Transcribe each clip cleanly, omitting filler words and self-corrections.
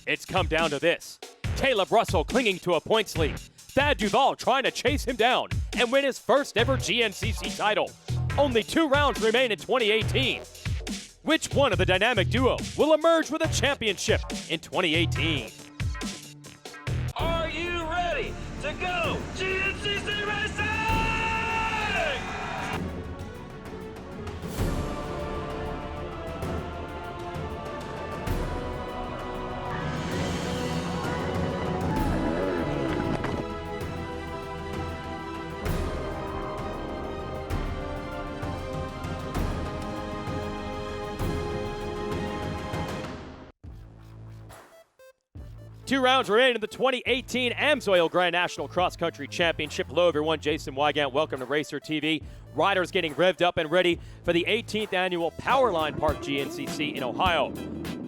It's come down to this. Caleb Russell clinging to a points lead. Thad Duvall trying to chase him down and win his first ever GNCC title. Only 2 rounds remain in 2018. Which one of the dynamic duo will emerge with a championship in 2018? Are you ready to go GNCC Racing? 2 rounds remain in the 2018 AMSOIL Grand National Cross Country Championship. Hello, everyone. Jason Wygant. Welcome to Racer TV. Riders getting revved up and ready for the 18th annual Powerline Park GNCC in Ohio.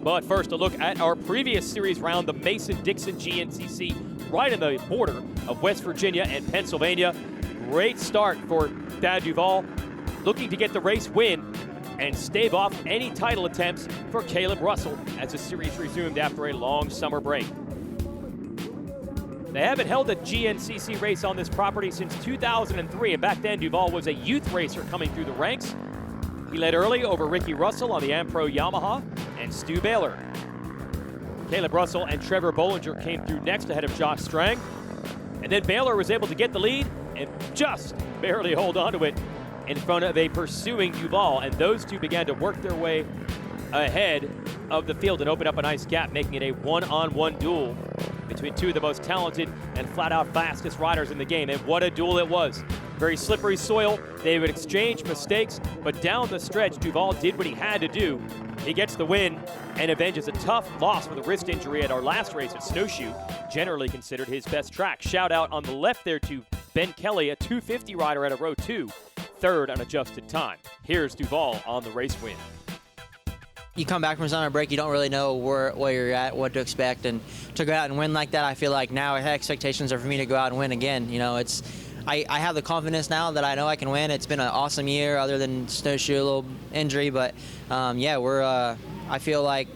But first, a look at our previous series round, the Mason-Dixon GNCC, right in the border of West Virginia and Pennsylvania. Great start for Thad Duvall, looking to get the race win and stave off any title attempts for Caleb Russell as the series resumed after a long summer break. They haven't held a GNCC race on this property since 2003, and back then Duvall was a youth racer coming through the ranks. He led early over Ricky Russell on the Ampro Yamaha and Stu Baylor. Caleb Russell and Trevor Bollinger came through next ahead of Josh Strang. And then Baylor was able to get the lead and just barely hold on to it in front of a pursuing Duvall, and those two began to work their way ahead of the field and open up a nice gap, making it a one-on-one duel between two of the most talented and flat-out fastest riders in the game. And what a duel it was. Very slippery soil. They would exchange mistakes, but down the stretch, Duvall did what he had to do. He gets the win and avenges a tough loss with a wrist injury at our last race at Snowshoe, generally considered his best track. Shout out on the left there to Ben Kelly, a 250 rider at a row 2, third on adjusted time. Here's Duvall on the race win. You come back from summer break, you don't really know where you're at, what to expect, and to go out and win like that, I feel like now expectations are for me to go out and win again. You know, I have the confidence now that I know I can win. It's been an awesome year, other than Snowshoe, a little injury, but yeah, I feel like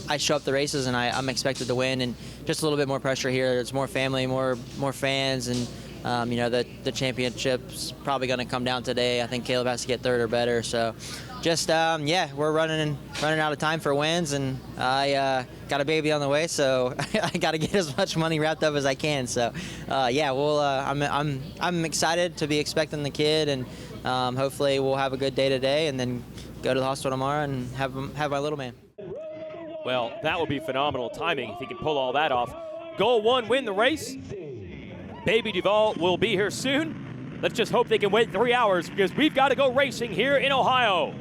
I show up the races and I'm expected to win, and just a little bit more pressure here. There's more family, more fans, and you know, the championship's probably going to come down today. I think Caleb has to get third or better, so. Just, yeah, we're running out of time for wins, and I got a baby on the way, so I got to get as much money wrapped up as I can. So, yeah, I'm excited to be expecting the kid, and hopefully we'll have a good day today, and then go to the hospital tomorrow and have my little man. Well, that will be phenomenal timing if he can pull all that off. Goal 1, win the race. Baby Duvall will be here soon. Let's just hope they can wait 3 hours, because we've got to go racing here in Ohio.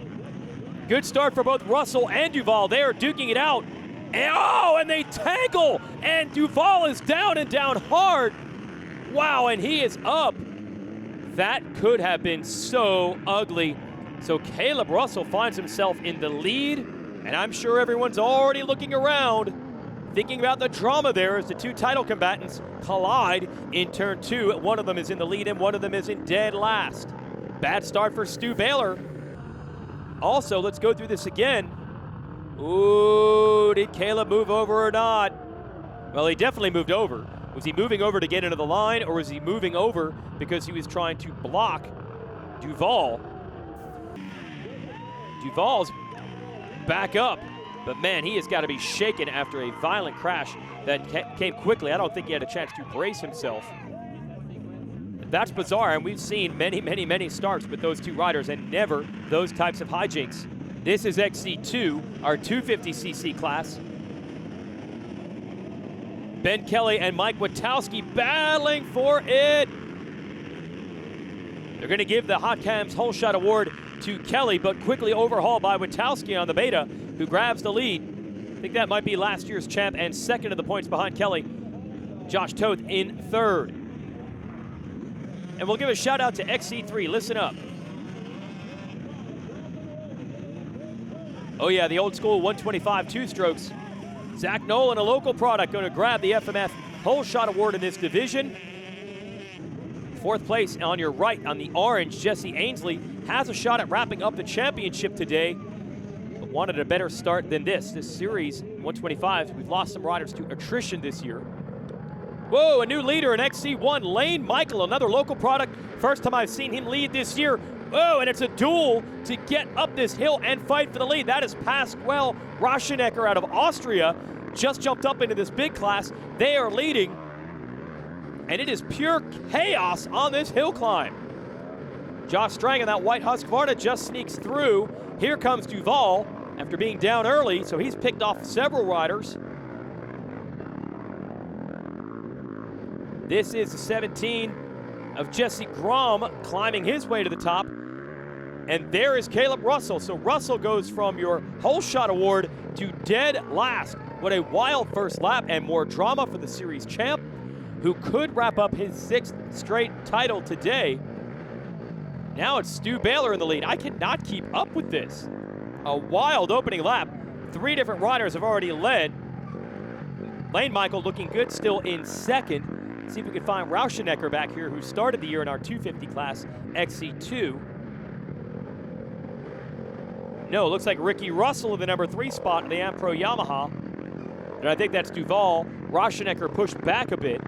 Good start for both Russell and Duvall. They are duking it out. And they tangle, and Duvall is down and down hard. Wow, and he is up. That could have been so ugly. So Caleb Russell finds himself in the lead, and I'm sure everyone's already looking around, thinking about the drama there as the two title combatants collide in turn 2. One of them is in the lead and one of them is in dead last. Bad start for Stu Baylor. Also, let's go through this again. Ooh, did Caleb move over or not? Well, he definitely moved over. Was he moving over to get into the line, or was he moving over because he was trying to block Duvall? Duvall's back up. But man, he has got to be shaken after a violent crash that came quickly. I don't think he had a chance to brace himself. That's bizarre, and we've seen many starts with those two riders, and never those types of hijinks. This is XC2, our 250cc class. Ben Kelly and Mike Witowski battling for it. They're going to give the Hot Cams Whole Shot Award to Kelly, but quickly overhauled by Witowski on the Beta, who grabs the lead. I think that might be last year's champ and second of the points behind Kelly. Josh Toth in third. And we'll give a shout out to XC3, listen up. Oh yeah, the old school 125 two-strokes. Zach Nolan, a local product, going to grab the FMF Whole Shot Award in this division. Fourth place on your right on the orange, Jesse Ainsley has a shot at wrapping up the championship today, but wanted a better start than this. This series 125. We've lost some riders to attrition this year. Whoa, a new leader in XC1, Lane Michael, another local product. First time I've seen him lead this year. Whoa, and it's a duel to get up this hill and fight for the lead. That is Pasquale Raschenecker out of Austria. Just jumped up into this big class. They are leading, and it is pure chaos on this hill climb. Josh Strang in that white Husqvarna just sneaks through. Here comes Duval after being down early, so he's picked off several riders. This is the 17 of Jesse Grom climbing his way to the top. And there is Caleb Russell. So Russell goes from your whole shot award to dead last. What a wild first lap, and more drama for the series champ, who could wrap up his 6th straight title today. Now it's Stu Baylor in the lead. I cannot keep up with this. A wild opening lap. 3 different riders have already led. Lane Michael looking good still in second. See if we can find Raschenecker back here, who started the year in our 250 class XC2. No, it looks like Ricky Russell in the number 3 spot in the Ampro Yamaha. And I think that's Duval. Raschenecker pushed back a bit.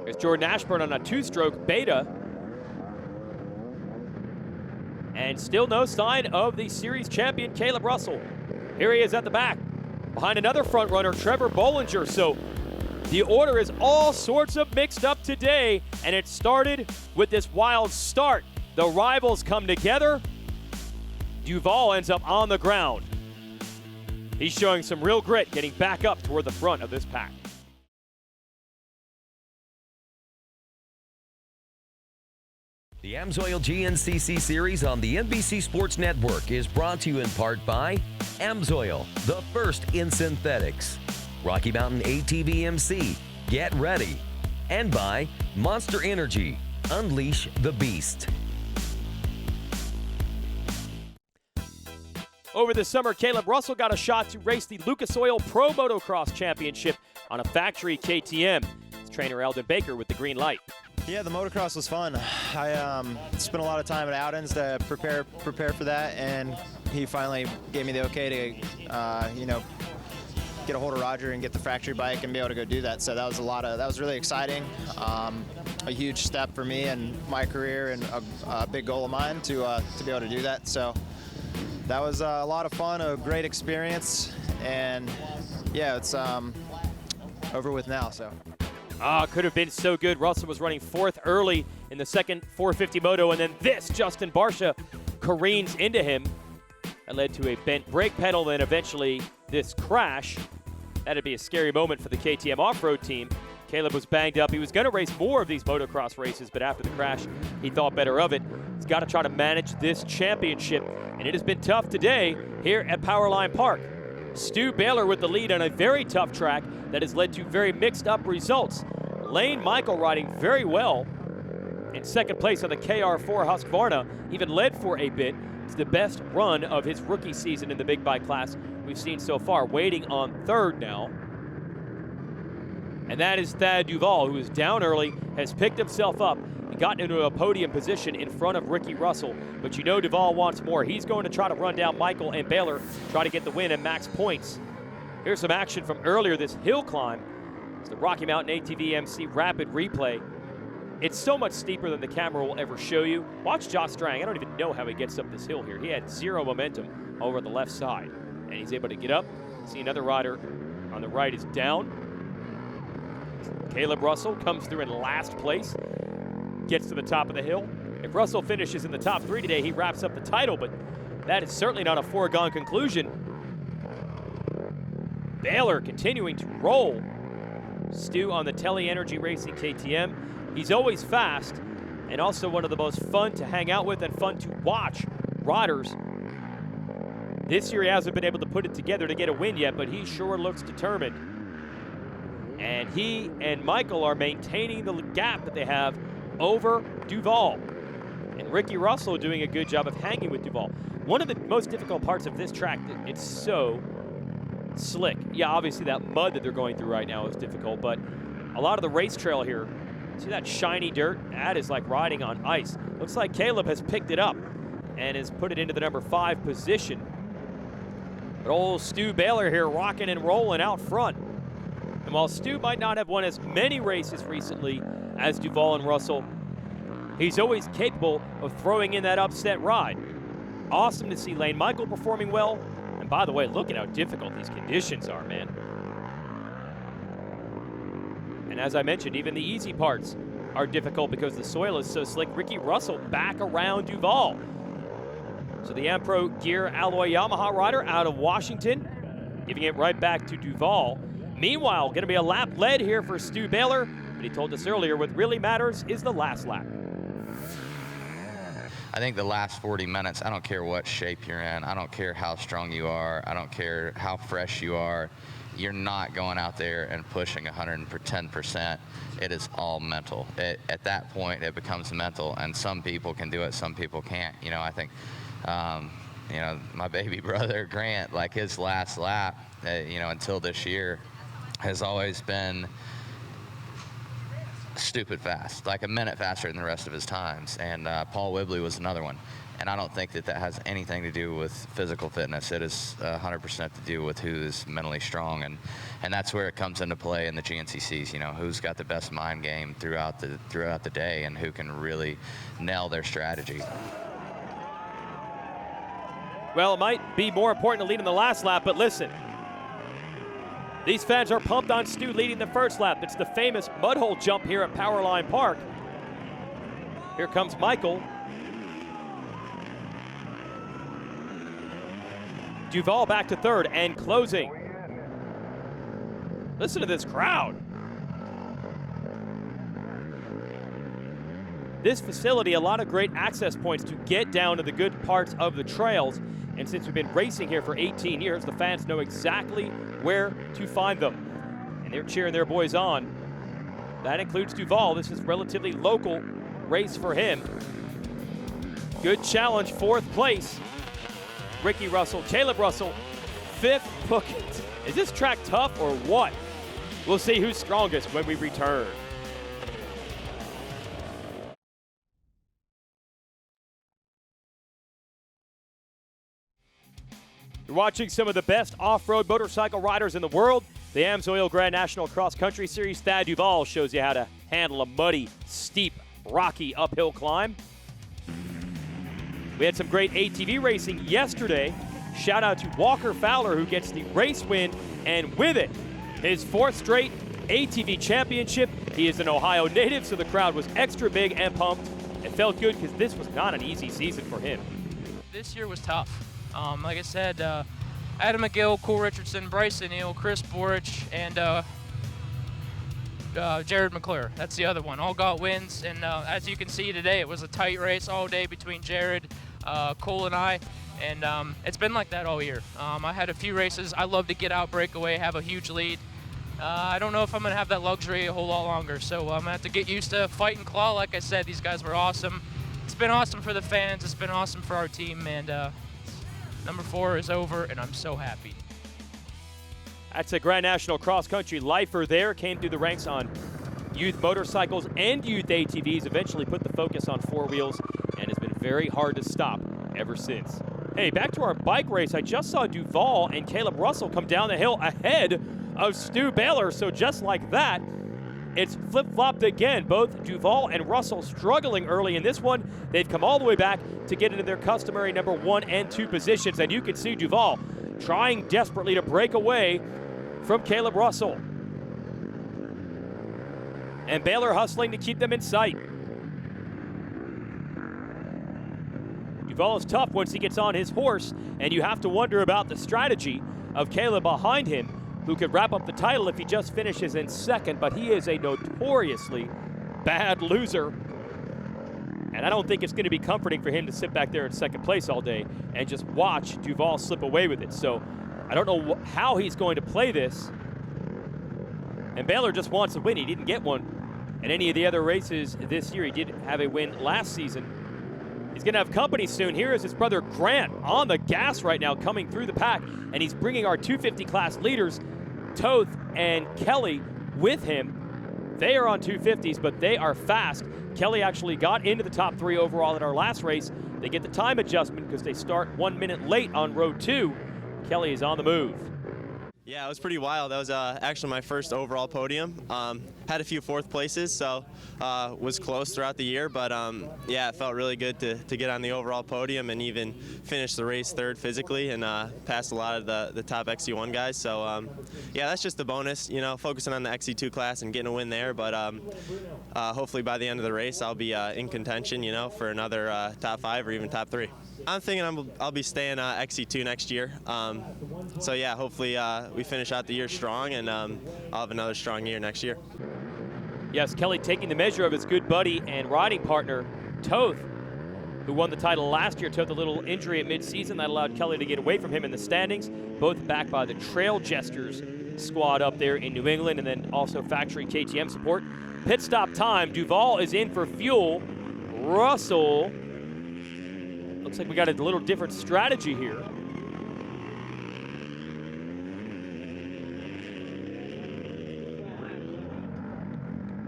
There's Jordan Ashburn on a 2-stroke beta. And still no sign of the series champion, Caleb Russell. Here he is at the back, behind another front runner, Trevor Bollinger. So the order is all sorts of mixed up today, and it started with this wild start. The rivals come together. Duval ends up on the ground. He's showing some real grit, getting back up toward the front of this pack. The AMSOIL GNCC series on the NBC Sports Network is brought to you in part by AMSOIL, the first in synthetics. Rocky Mountain ATV MC, get ready. And by Monster Energy, unleash the beast. Over the summer, Caleb Russell got a shot to race the Lucas Oil Pro Motocross Championship on a factory KTM. It's trainer Eldon Baker with the green light. Yeah, the motocross was fun. I spent a lot of time at Outings to prepare for that, and he finally gave me the okay to, get a hold of Roger and get the factory bike and be able to go do that. So that was really exciting. A huge step for me and my career, and a big goal of mine to be able to do that. So that was a lot of fun, a great experience, and yeah, it's over with now. So. Could have been so good. Russell was running 4th early in the second 450 moto, and then this, Justin Barsha careens into him. That led to a bent brake pedal, then eventually this crash. That'd be a scary moment for the KTM off-road team. Caleb was banged up. He was going to race more of these motocross races, but after the crash, he thought better of it. He's got to try to manage this championship, and it has been tough today here at Powerline Park. Stu Baylor with the lead on a very tough track that has led to very mixed up results. Lane Michael riding very well in second place on the KR4 Husqvarna, even led for a bit. It's the best run of his rookie season in the big bike class we've seen so far, waiting on 3rd now. And that is Thad Duval, who is down early, has picked himself up and gotten into a podium position in front of Ricky Russell. But you know Duval wants more. He's going to try to run down Michael and Baylor, try to get the win and max points. Here's some action from earlier this hill climb. It's the Rocky Mountain ATV MC rapid replay. It's so much steeper than the camera will ever show you. Watch Josh Strang. I don't even know how he gets up this hill here. He had 0 momentum over the left side, and he's able to get up. See another rider on the right is down. Caleb Russell comes through in last place, gets to the top of the hill. If Russell finishes in the top 3 today, he wraps up the title, but that is certainly not a foregone conclusion. Baylor continuing to roll. Stu on the Tele Energy Racing KTM. He's always fast, and also one of the most fun to hang out with and fun to watch riders. This year he hasn't been able to put it together to get a win yet, but he sure looks determined. And he and Michael are maintaining the gap that they have over Duval. And Ricky Russell doing a good job of hanging with Duval. One of the most difficult parts of this track, it's so slick. Yeah, obviously that mud that they're going through right now is difficult, but a lot of the race trail here, see that shiny dirt? That is like riding on ice. Looks like Caleb has picked it up and has put it into the number 5 position. But old Stu Baylor here rocking and rolling out front. And while Stu might not have won as many races recently as Duval and Russell, he's always capable of throwing in that upset ride. Awesome to see Lane Michael performing well. And by the way, look at how difficult these conditions are, man. And as I mentioned, even the easy parts are difficult because the soil is so slick. Ricky Russell back around Duval. So the Ampro Gear Alloy Yamaha rider out of Washington, giving it right back to Duval. Meanwhile, going to be a lap led here for Stu Baylor, but he told us earlier what really matters is the last lap. I think the last 40 minutes, I don't care what shape you're in, I don't care how strong you are, I don't care how fresh you are, you're not going out there and pushing 110%. It is all mental. At that point, it becomes mental, and some people can do it, some people can't. You know, I think, you know, my baby brother, Grant, like his last lap, you know, until this year, has always been stupid fast, like a minute faster than the rest of his times. And Paul Wibley was another one. And I don't think that that has anything to do with physical fitness. It is 100% to do with who's mentally strong. And that's where it comes into play in the GNCCs, you know, who's got the best mind game throughout the day and who can really nail their strategy. Well, it might be more important to lead in the last lap, but listen. These fans are pumped on Stu leading the first lap. It's the famous mud hole jump here at Powerline Park. Here comes Michael. Duval back to third and closing. Listen to this crowd. This facility, a lot of great access points to get down to the good parts of the trails. And since we've been racing here for 18 years, the fans know exactly where to find them. And they're cheering their boys on. That includes Duval. This is a relatively local race for him. Good challenge, fourth place. Ricky Russell, Caleb Russell, fifth. Look, is this track tough or what? We'll see who's strongest when we return. You're watching some of the best off-road motorcycle riders in the world. The AMSOIL Grand National Cross Country Series. Thad Duval shows you how to handle a muddy, steep, rocky uphill climb. We had some great ATV racing yesterday. Shout out to Walker Fowler, who gets the race win, and with it, his fourth straight ATV championship. He is an Ohio native, so the crowd was extra big and pumped. It felt good because this was not an easy season for him. This year was tough. Like I said, Adam McGill, Cole Richardson, Bryce O'Neill, Chris Borich, and Jared McClure. That's the other one. All got wins, and as you can see today, it was a tight race all day between Jared, Cole, and I, and it's been like that all year. I had a few races. I love to get out, break away, have a huge lead. I don't know if I'm going to have that luxury a whole lot longer, so I'm going to have to get used to fight and claw. Like I said, these guys were awesome. It's been awesome for the fans. It's been awesome for our team, and number 4 is over, and I'm so happy. That's a Grand National Cross Country lifer there. Came through the ranks on youth motorcycles and youth ATVs. Eventually put the focus on four wheels, and has been very hard to stop ever since. Hey, back to our bike race. I just saw Duval and Caleb Russell come down the hill ahead of Stu Baylor. So just like that, it's flip-flopped again. Both Duval and Russell struggling early in this one. They've come all the way back to get into their customary number 1 and 2 positions. And you can see Duval trying desperately to break away from Caleb Russell. And Baylor hustling to keep them in sight. Duval is tough once he gets on his horse, and you have to wonder about the strategy of Caleb behind him, who could wrap up the title if he just finishes in second, but he is a notoriously bad loser. And I don't think it's going to be comforting for him to sit back there in second place all day and just watch Duval slip away with it. So I don't know how he's going to play this. And Baylor just wants a win. He didn't get one at any of the other races this year. He did have a win last season. He's going to have company soon. Here is his brother Grant on the gas right now, coming through the pack, and he's bringing our 250 class leaders, Toth and Kelly, with him. They are on 250s, but they are fast. Kelly actually got into the top 3 overall in our last race. They get the time adjustment because they start 1 minute late on row 2, Kelly is on the move. Yeah, it was pretty wild. That was actually my first overall podium. Had a few fourth places, so was close throughout the year. But yeah, it felt really good to get on the overall podium and even finish the race third physically and passed a lot of the top XC1 guys. So yeah, that's just a bonus, you know, focusing on the XC2 class and getting a win there. But hopefully by the end of the race, I'll be in contention, you know, for another top 5 or even top 3. I'm thinking I'll be staying XC2 next year. So yeah, hopefully we finish out the year strong, and I'll have another strong year next year. Yes, Kelly taking the measure of his good buddy and riding partner, Toth, who won the title last year. Toth a little injury at midseason that allowed Kelly to get away from him in the standings, both backed by the Trail Jesters squad up there in New England, and then also factory KTM support. Pit stop time, Duval is in for fuel. Russell, looks like we got a little different strategy here.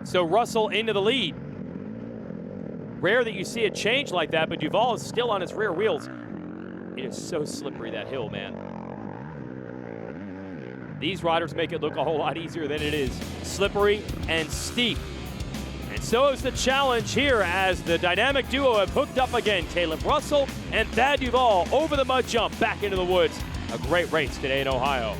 So Russell into the lead. Rare that you see a change like that, but Duval is still on his rear wheels. It is so slippery, that hill, man. These riders make it look a whole lot easier than it is. Slippery and steep. And so is the challenge here as the dynamic duo have hooked up again. Caleb Russell and Thad Duval over the mud jump back into the woods. A great race today in Ohio.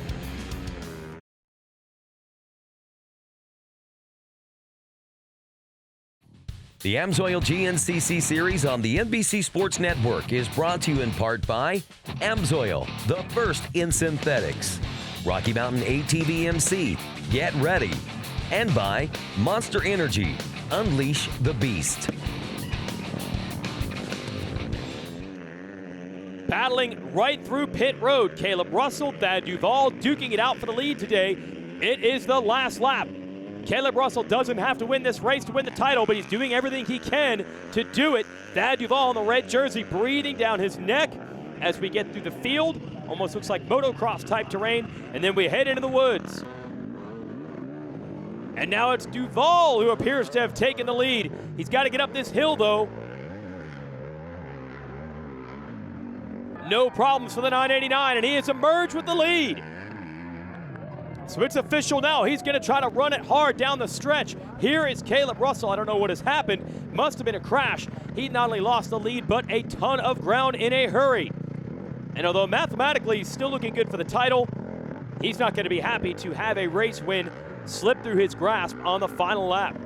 The AMSOIL GNCC series on the NBC Sports Network is brought to you in part by AMSOIL, the first in synthetics, Rocky Mountain ATV-MC, get ready, and by Monster Energy, unleash the beast. Battling right through pit road, Caleb Russell, Thad Duval duking it out for the lead today. It is the last lap. Caleb Russell doesn't have to win this race to win the title, but he's doing everything he can to do it. Thad Duval in the red jersey breathing down his neck as we get through the field. Almost looks like motocross type terrain, and then we head into the woods. And now it's Duval who appears to have taken the lead. He's got to get up this hill though. No problems for the 989, and he has emerged with the lead. So it's official now. He's going to try to run it hard down the stretch. Here is Caleb Russell. I don't know what has happened. Must have been a crash. He not only lost the lead, but a ton of ground in a hurry. And although mathematically he's still looking good for the title, he's not going to be happy to have a race win slip through his grasp on the final lap.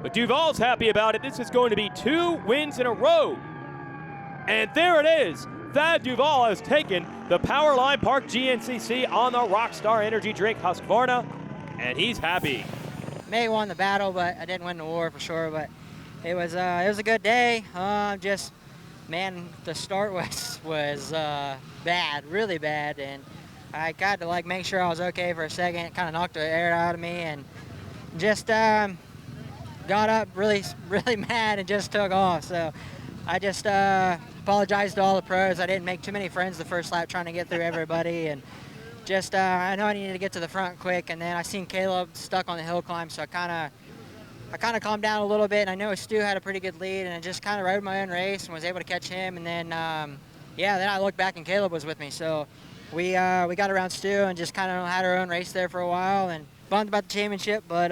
But Duval's happy about it. This is going to be 2 wins in a row. And there it is. Thad Duval has taken the Powerline Park GNCC on the Rockstar Energy Drink Husqvarna, and he's happy. May have won the battle, but I didn't win the war for sure. But it was a good day. Just, man, the start was bad, really bad, and I got to like make sure I was okay for a second. It kind of knocked the air out of me, and just got up really mad and just took off. So I just apologize to all the pros. I didn't make too many friends the first lap trying to get through everybody, and just I know I needed to get to the front quick, and then I seen Caleb stuck on the hill climb, so I kind of calmed down a little bit, and I know Stu had a pretty good lead, and I just kind of rode my own race and was able to catch him, and then then I looked back and Caleb was with me, so we got around Stu and just kind of had our own race there for a while, and bummed about the championship, but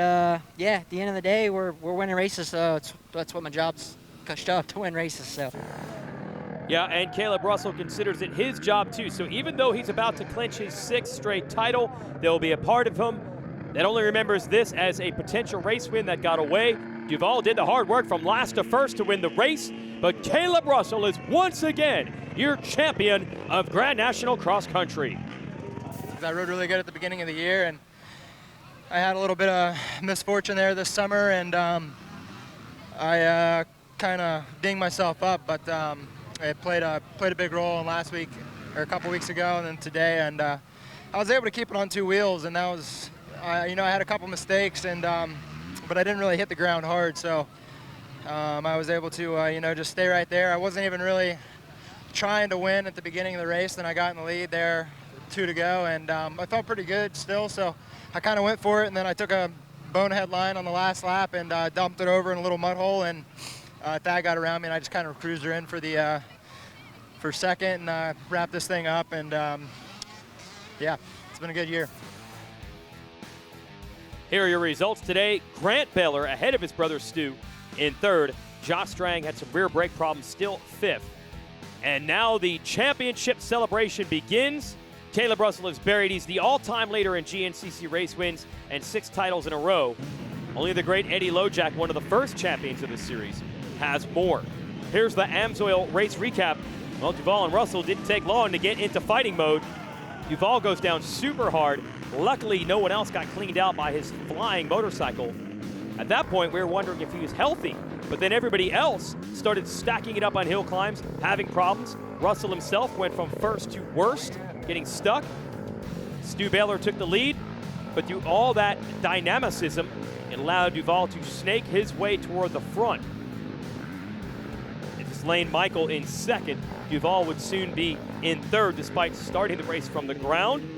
yeah, at the end of the day, we're winning races, so that's what my job's up to, win races. So. Yeah, and Caleb Russell considers it his job too. So even though he's about to clinch his 6th straight title, there will be a part of him that only remembers this as a potential race win that got away. Duval did the hard work from last to first to win the race, but Caleb Russell is once again your champion of Grand National Cross Country. I rode really good at the beginning of the year, and I had a little bit of misfortune there this summer, and I kind of dinged myself up, but it played a big role in last week, or a couple weeks ago, and then today, and I was able to keep it on 2 wheels, and that was, I had a couple mistakes, and but I didn't really hit the ground hard, so I was able to, just stay right there. I wasn't even really trying to win at the beginning of the race, then I got in the lead there, 2 to go, and I felt pretty good still, so I kind of went for it, and then I took a bonehead line on the last lap and dumped it over in a little mud hole, and Thad got around me, and I just kind of cruised her in for the for second and wrap this thing up. And yeah, it's been a good year. Here are your results today. Grant Baylor ahead of his brother Stu in third. Josh Strang had some rear brake problems, still fifth. And now the championship celebration begins. Caleb Russell is buried. He's the all-time leader in GNCC race wins and 6 titles in a row. Only the great Eddie Lojak, one of the first champions of this series, has more. Here's the AMSOIL race recap. Well, Duval and Russell didn't take long to get into fighting mode. Duval goes down super hard. Luckily, no one else got cleaned out by his flying motorcycle. At that point, we were wondering if he was healthy, but then everybody else started stacking it up on hill climbs, having problems. Russell himself went from first to worst, getting stuck. Stu Baylor took the lead, but through all that dynamicism, it allowed Duval to snake his way toward the front. It's Lane Michael in second. Duval would soon be in third, despite starting the race from the ground.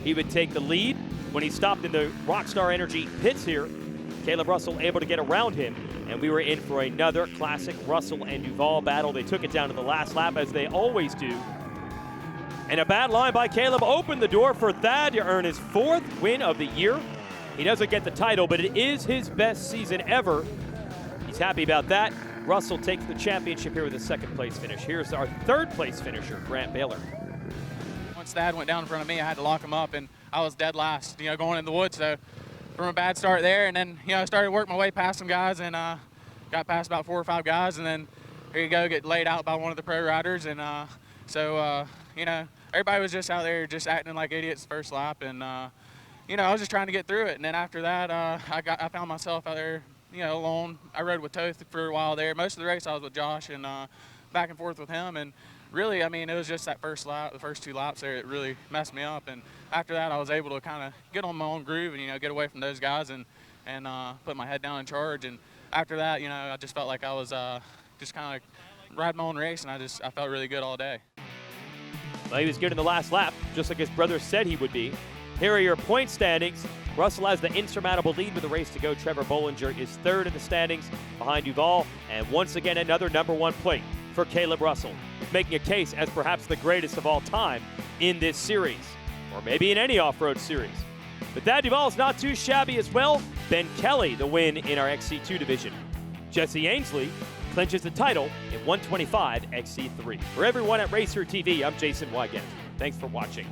He would take the lead. When he stopped in the Rockstar Energy pits here, Caleb Russell able to get around him, and we were in for another classic Russell and Duval battle. They took it down to the last lap, as they always do. And a bad line by Caleb opened the door for Thad to earn his 4th win of the year. He doesn't get the title, but it is his best season ever. He's happy about that. Russell takes the championship here with a 2nd place finish. Here's our 3rd place finisher, Grant Baylor. Once Thad went down in front of me, I had to lock him up, and I was dead last, going in the woods. So from a bad start there, and then, I started working my way past some guys, and got past about 4 or 5 guys, and then here you go, get laid out by one of the pro riders. And so, everybody was just out there just acting like idiots first lap, and I was just trying to get through it. And then after that, I found myself out there, alone. I rode with Toth for a while there. Most of the race I was with Josh, and back and forth with him. And really, it was just that first lap, the first 2 laps there, it really messed me up. And after that, I was able to kind of get on my own groove and, get away from those guys and put my head down in charge. And after that, I just felt like I was just kind of riding my own race, and I felt really good all day. Well, he was good in the last lap, just like his brother said he would be. Here are your point standings. Russell has the insurmountable lead with a race to go. Trevor Bollinger is 3rd in the standings behind Duval. And once again, another #1 plate for Caleb Russell, making a case as perhaps the greatest of all time in this series, or maybe in any off-road series. But Thad Duval's not too shabby as well. Ben Kelly, the win in our XC2 division. Jesse Ainsley clinches the title in 125 XC3. For everyone at Racer TV, I'm Jason Wygant. Thanks for watching.